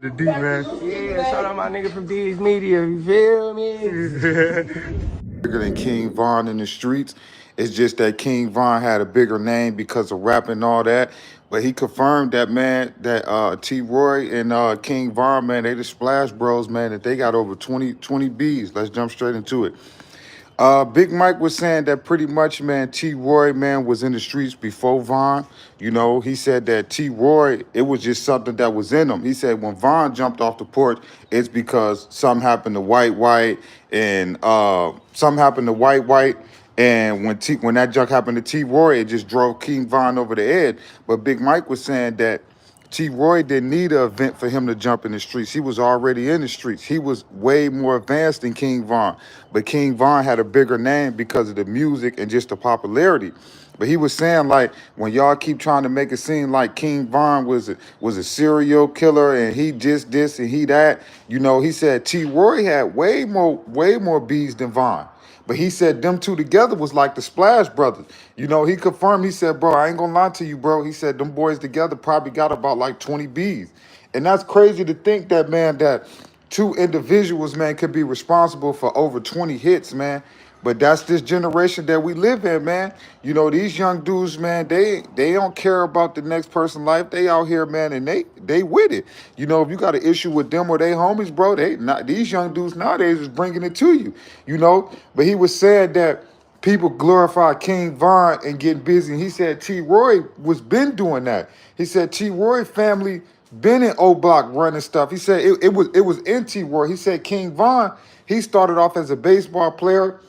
The D, man. Yeah, shout out my nigga from D's Media, you feel me? Bigger than King Von in the streets. It's just that King Von had a bigger name because of rap and all that. But he confirmed that, man, that T Roy and King Von, man, they the Splash Bros, man, that they got over 20 Bs. Let's jump straight into it. Big Mike was saying that pretty much, man, T Roy, man, was in the streets before Von. You know, he said that T Roy, it was just something that was in him. He said when Von jumped off the porch, it's because something happened to White, and something happened to White. And when that junk happened to T Roy, it just drove King Von over the edge. But Big Mike was saying that T. Roy didn't need an event for him to jump in the streets. He was already in the streets. He was way more advanced than King Von. But King Von had a bigger name because of the music and just the popularity. But he was saying, like, when y'all keep trying to make it seem like King Von was a serial killer and he just this and he that, you know, he said T. Roy had way more bees than Von. But he said them two together was like the Splash Brothers. You know, he confirmed, he said, bro, I ain't gonna lie to you, bro. He said them boys together probably got about like 20 Bs. And that's crazy to think that, man, that two individuals, man, could be responsible for over 20 hits, man. But that's this generation that we live in, man. You know, these young dudes, man, they don't care about the next person's life. They out here, man, and they with it. You know, if you got an issue with them or they homies, bro, they not these young dudes nowadays is bringing it to you. You know, but he was saying that people glorify King Von and getting busy. And he said T. Roy was been doing that. He said T. Roy family been in O Block running stuff. He said it was in T. Roy. He said King Von, he started off as a baseball player.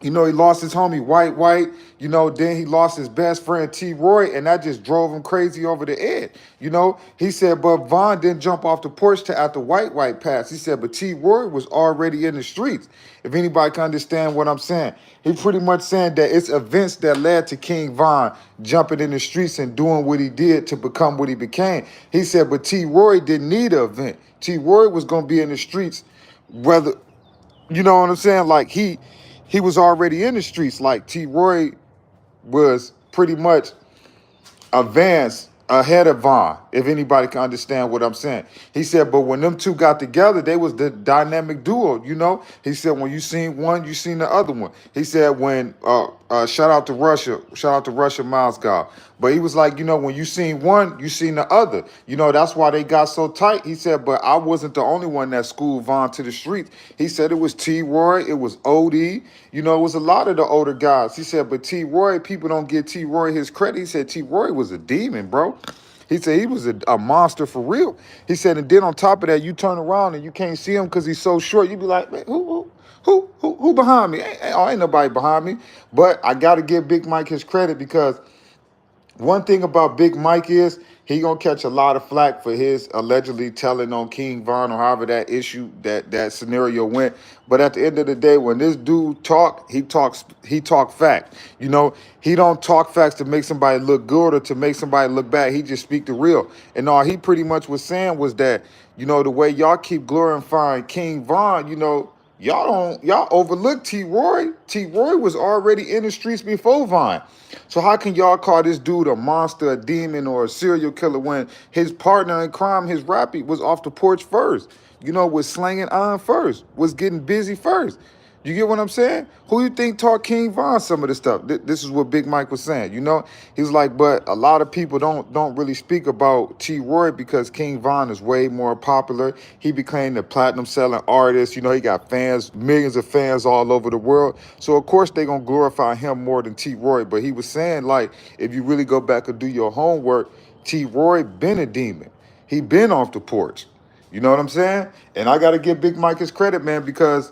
You know, he lost his homie White. You know, then he lost his best friend T. Roy, and that just drove him crazy over the edge. You know, he said, but Von didn't jump off the porch to after White passed. He said, but T. Roy was already in the streets. If anybody can understand what I'm saying, he pretty much saying that it's events that led to King Von jumping in the streets and doing what he did to become what he became. He said, but T. Roy didn't need an event. T. Roy was gonna be in the streets, whether you know what I'm saying, like he was already in the streets. Like T. Roy was pretty much advanced ahead of Von, if anybody can understand what I'm saying. He said, but when them two got together, they was the dynamic duo, you know? He said, when you seen one, you seen the other one. He said, when, shout out to Russia Moscow. But he was like, you know, when you seen one, you seen the other. You know, that's why they got so tight. He said, but I wasn't the only one that schooled Von to the streets. He said it was T. Roy, it was OD. You know, it was a lot of the older guys. He said, but T. Roy, people don't give T. Roy his credit. He said T. Roy was a demon, bro. He said he was a monster for real. He said, and then on top of that, you turn around and you can't see him because he's so short. You be like, man, who behind me? Ain't nobody behind me. But I got to give Big Mike his credit because one thing about Big Mike is he gonna catch a lot of flack for his allegedly telling on King Von or however that scenario went. But at the end of the day, when this dude he talk fact. You know, he don't talk facts to make somebody look good or to make somebody look bad. He just speak the real. And all he pretty much was saying was that, you know, the way y'all keep glorifying King Von, you know, y'all overlook T. Roy. T. Roy was already in the streets before Vine. So how can y'all call this dude a monster, a demon, or a serial killer when his partner in crime, his rappy, was off the porch first? You know, was slanging on first, was getting busy first. You get what I'm saying? Who you think taught King Von some of this stuff? This is what Big Mike was saying. You know, he was like, but a lot of people don't really speak about T. Roy because King Von is way more popular. He became the platinum selling artist. You know, he got fans, millions of fans all over the world. So of course they gonna glorify him more than T. Roy. But he was saying, like, if you really go back and do your homework, T. Roy been a demon. He been off the porch. You know what I'm saying? And I gotta give Big Mike his credit, man, because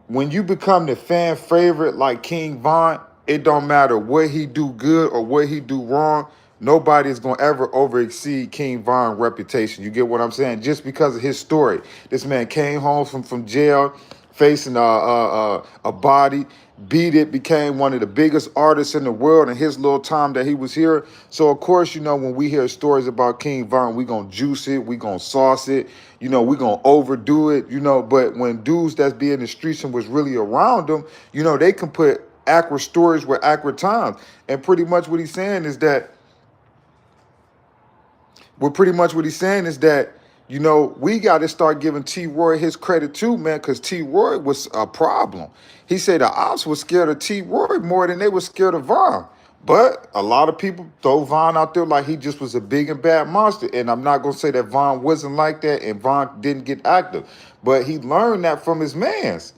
when you become the fan favorite like King Von, it don't matter what he do good or what he do wrong. Nobody's going to ever over exceed King Von's reputation. You get what I'm saying? Just because of his story. This man came home from jail, facing a body, beat it, became one of the biggest artists in the world in his little time that he was here. So, of course, you know, when we hear stories about King Von, we going to juice it, we going to sauce it, you know, we going to overdo it, you know. But when dudes that's be in the streets and was really around them, you know, they can put accurate stories with accurate times. And pretty much what he's saying is that, You know, we got to start giving T. Roy his credit too, man, because T. Roy was a problem. He said the ops was scared of T. Roy more than they were scared of Von. But a lot of people throw Von out there like he just was a big and bad monster. And I'm not going to say that Von wasn't like that and Von didn't get active. But he learned that from his mans.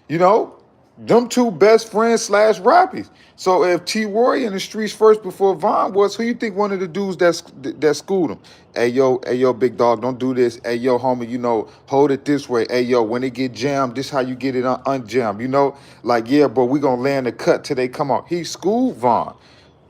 You know, them two best friends slash rappies. So if T. Roy in the streets first before Von was, who you think one of the dudes that schooled him? Hey yo, big dog, don't do this. Hey yo, homie, you know, hold it this way. Hey yo, when it get jammed, this how you get it unjammed. You know, like yeah, bro, we gonna land the cut till they come out. He schooled Von.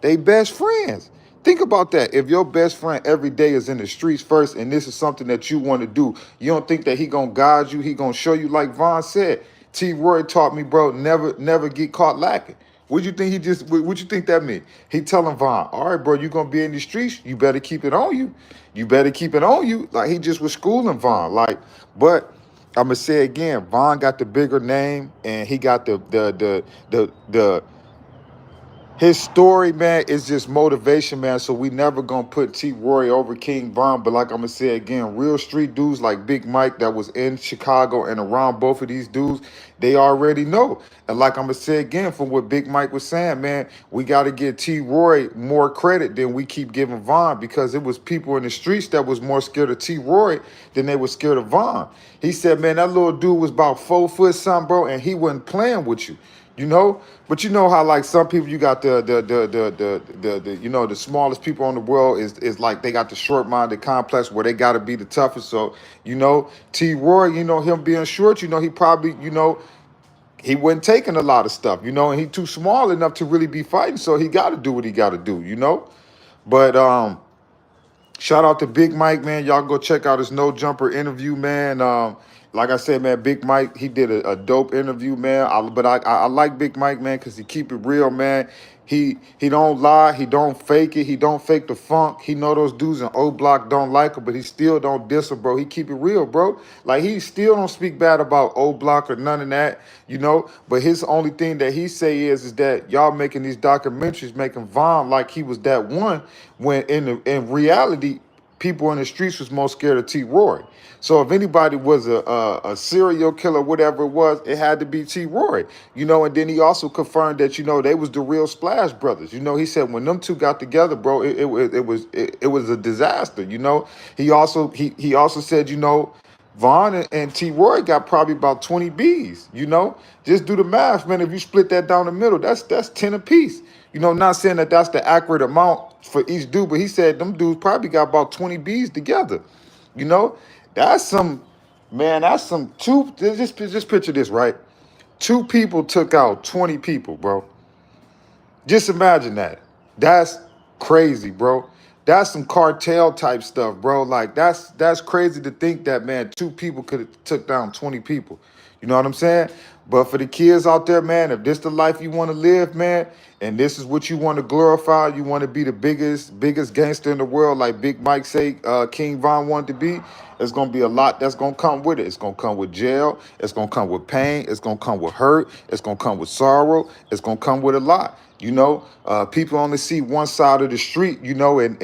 They best friends. Think about that. If your best friend every day is in the streets first, and this is something that you want to do, you don't think that he gonna guide you? He gonna show you, like Von said. T. Roy taught me, bro, never get caught lacking. What you think he just? What you think that mean? He telling Von, all right, bro, you gonna be in the streets. You better keep it on you. You better keep it on you. Like he just was schooling Von. Like, but I'm gonna say again, Von got the bigger name, and he got the his story, man, is just motivation, man. So we never gonna put T. Roy over King Von. But like I'm gonna say again, real street dudes like Big Mike that was in Chicago and around both of these dudes, they already know. And like I'm gonna say again, from what Big Mike was saying, man, we gotta give T. Roy more credit than we keep giving Von, because it was people in the streets that was more scared of T. Roy than they were scared of Von. He said, man, that little dude was about 4 foot something, bro, and he wasn't playing with you. You know, but you know how like some people, you got the you know, the smallest people in the world is like they got the short-minded complex where they got to be the toughest. So you know, T. Roy, you know, him being short, you know, he probably, you know, he wasn't taking a lot of stuff, you know, and he too small enough to really be fighting. So he got to do what he got to do, you know. But shout out to Big Mike, man. Y'all go check out his No Jumper interview, man. Like I said, man, Big Mike, he did a dope interview, man. I like Big Mike, man, because he keep it real, man. He don't lie, he don't fake it, he don't fake the funk. He know those dudes in O Block don't like him, but he still don't diss him, bro. He keep it real, bro. Like he still don't speak bad about O Block or none of that, you know. But his only thing that he say is that y'all making these documentaries, making Von like he was that one, when in reality, people in the streets was most scared of T. Roy. So if anybody was a serial killer, whatever it was, it had to be T. Roy, you know. And then he also confirmed that, you know, they was the real Splash Brothers. You know, he said when them two got together, bro, it was a disaster. You know, he also said, you know, Von and T. Roy got probably about 20 Bs. You know, just do the math, man. If you split that down the middle, that's 10 apiece. You know, not saying that that's the accurate amount for each dude, but he said them dudes probably got about 20 Bs together. You know, that's some, man, that's some two. Just picture this, right? Two people took out 20 people, bro. Just imagine that. That's crazy, bro. That's some cartel type stuff, bro. Like that's crazy to think that, man, two people could have took down 20 people. You know what I'm saying? But for the kids out there, man, if this the life you want to live, man, and this is what you want to glorify, you want to be the biggest gangster in the world, like Big Mike say King Von wanted to be, it's gonna be a lot that's gonna come with it. It's gonna come with jail, it's gonna come with pain, it's gonna come with hurt, it's gonna come with sorrow, it's gonna come with a lot. You know, people only see one side of the street, you know, and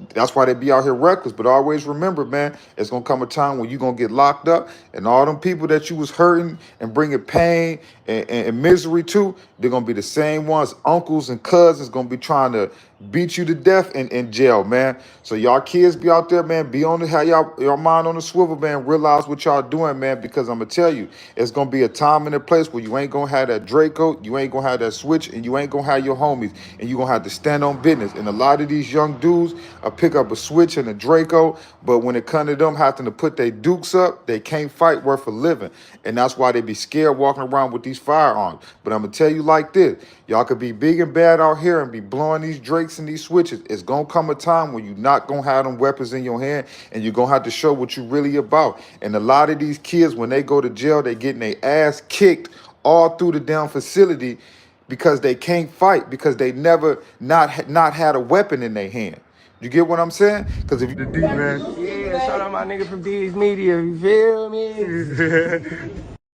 that's why they be out here reckless. But always remember, man, it's gonna come a time when you're gonna get locked up, and all them people that you was hurting and bringing pain and misery to, they're gonna be the same ones, uncles and cousins, gonna be trying to beat you to death in jail, man. So y'all kids be out there, man, be on the, have y'all mind on the swivel, man. Realize what y'all doing, man, because I'm gonna tell you, it's gonna be a time and a place where you ain't gonna have that Draco, you ain't gonna have that switch, and you ain't gonna have your homies, and you gonna have to stand on business. And a lot of these young dudes pick up a switch and a Draco, but when it come to them having to put their dukes up, they can't fight worth a living. And that's why they be scared walking around with these firearms. But I'm gonna tell you like this, y'all could be big and bad out here and be blowing these Drakes and these switches. It's gonna come a time when you're not gonna have them weapons in your hand, and you're gonna have to show what you really about. And a lot of these kids, when they go to jail, they getting their ass kicked all through the damn facility because they can't fight, because they never not had a weapon in their hand. You get what I'm saying? Because if you The D, man. Yeah, shout out my nigga from D's Media. You feel me?